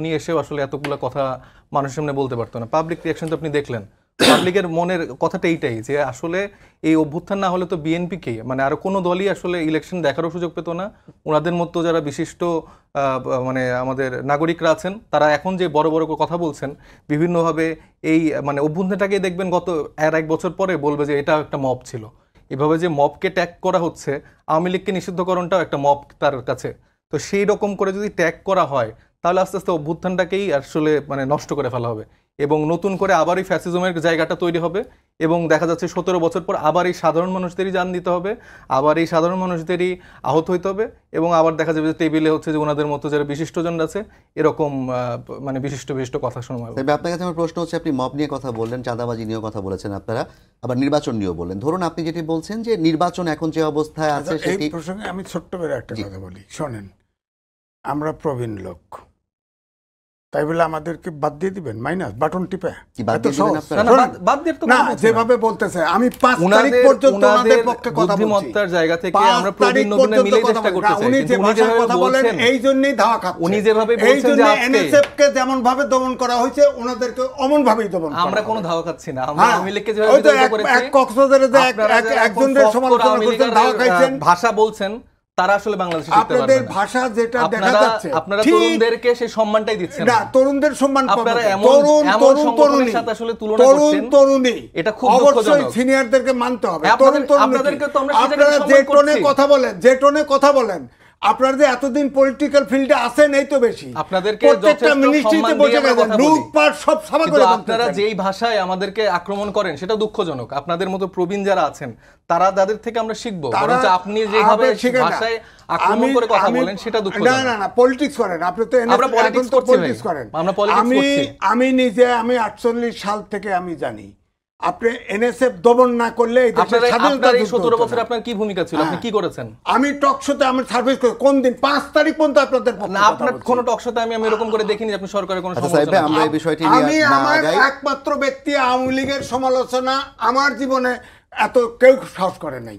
উনি এসেও আসলে এতগুলো কথা মানুষের সামনে বলতে পারতো না। পাবলিক রিয়াকশন তো আপনি দেখলেন। পাবলিকের মনের কথাটা এইটাই যে আসলে এই অভ্যুত্থান না হলে তো বিএনপিকে মানে আরো কোনো দলই আসলে ইলেকশন দেখারও সুযোগ পেত না। ওনাদের মতো যারা বিশিষ্ট মানে আমাদের নাগরিকরা আছেন তারা এখন যে বড় বড় কথা বলছেন বিভিন্নভাবে এই মানে অভ্যুত্থানটাকে দেখবেন গত এক বছর পরে বলবে যে এটা একটা মব ছিল। এভাবে যে মবকে ট্যাগ করা হচ্ছে, আওয়ামী লীগকে নিষিদ্ধকরণটাও একটা মব তার কাছে। তো সেই রকম করে যদি ট্যাগ করা হয় তাহলে আস্তে আস্তে অভ্যুত্থানটাকেই আসলে মানে নষ্ট করে ফেলা হবে এবং নতুন করে আবার এই ফ্যাসিজমের জায়গাটা তৈরি হবে এবং দেখা যাচ্ছে 17 বছর পর আবার এই সাধারণ মানুষদেরই জান দিতে হবে, আবার এই সাধারণ মানুষদেরই আহত হইতে হবে এবং আবার দেখা যাবে যে টেবিলে হচ্ছে যে ওনাদের মতো যারা বিশিষ্টজন আছে এরকম মানে বিশিষ্ট বিশিষ্ট কথা শোনা হবে। তবে আপনার কাছে আমার প্রশ্ন হচ্ছে, আপনি মব নিয়ে কথা বললেন, চাঁদাবাজি নিয়েও কথা বলেছেন আপনারা, আবার নির্বাচন নিয়েও বললেন। ধরুন আপনি যেটি বলছেন যে নির্বাচন এখন যে অবস্থায় আছে সেটি এই প্রসঙ্গে আমি ছোট্ট করে একটা কথা বলি, শোনেন। আমরা প্রবীণ লোক, তাই বলে আমাদেরকে বাদ দিয়ে দিবেন মাইনাস বাটন টিপে? কি বাদ দিয়ে দিবেন আপনারা? বাদ দিয়ে তো না, যেভাবে বলতেছে আমি 5 তারিখ পর্যন্ত ওনাদের পক্ষে কথা বলছি। বুদ্ধিমত্তার জায়গা থেকে আমরা প্রবীণ নবীনে মিলে চেষ্টা করতেছি। উনি যে ভাষায় কথা বলেন এই জন্যই ধাওয়া খাচ্ছে। উনি যেভাবে বলছেন যে এনএসএফ কে যেমন ভাবে দমন করা হয়েছে ওনাদেরকে অমন ভাবেই দমন করা। আমরা কোনো ধাওয়া খাচ্ছি না। আমরা আওয়ামী লীগকে যেভাবে বিতাড়িত করেছি, এক কক্সবাজারে যে একজনের সমালোচনা করছেন, ধাওয়া খাইছেন, ভাষা বলছেন, তারা আসলে বাংলাদেশে শিখতে পারবে না। আপনাদের ভাষা যেটা দেখা যাচ্ছে, আপনারা তরুণদেরকে সেই সম্মানটাই দিচ্ছেন না। তরুণদের সম্মান আপনারা তরুণ সংগঠনের সাথে আসলে তুলনা করছেন, তরুণী এটা খুব অবশ্যই দুঃখজনক। সিনিয়রদেরকে মানতে হবে। আপনাদেরকে তো আমরা আপনারা যে টোনে কথা বলেন, যে টোনে কথা বলেন, আপনারা যে এতদিন পলিটিক্যাল ফিল্ডে আছেন এই তো বেশি। আপনাদেরকে প্রত্যেকটা মিনিস্ট্রিতে বসে গেছেন, লুটপাট সব সাবা করে আপনারা যেই ভাষায় আমাদেরকে আক্রমণ করেন সেটা দুঃখজনক। আপনাদের মতো প্রবীণ যারা আছেন তারা তাদের থেকে আমরা শিখবো, বরঞ্চ আপনি যেভাবে ভাষায় আক্রমণ করে কথা বলেন সেটা দুঃখজনক। না, পলিটিক্স করেন আপনি, তো আমরা পলিটিক্স করেন। আমি নিজে 48 সাল থেকে আমি জানি আপনি এনএসএফ দমন না করলে এই দেশের স্বাধীনতা। এই 17 বছরে আপনার কি ভূমিকা ছিল? আপনি কি করেছেন? আমি টক শোতে আমি সার্ভিস করি। কোন দিন 5 তারিখ পর্যন্ত আপনাদের না, আপনার কোন টক শোতে আমি এরকম করে দেখিনি যে আপনি সরকারের কোনো সমালোচনা। আমরা এই বিষয়টি নিয়ে আমি আমার একমাত্র ব্যক্তি আওয়ামী লীগের সমালোচনা আমার জীবনে এত কেউ সাহস করে নাই।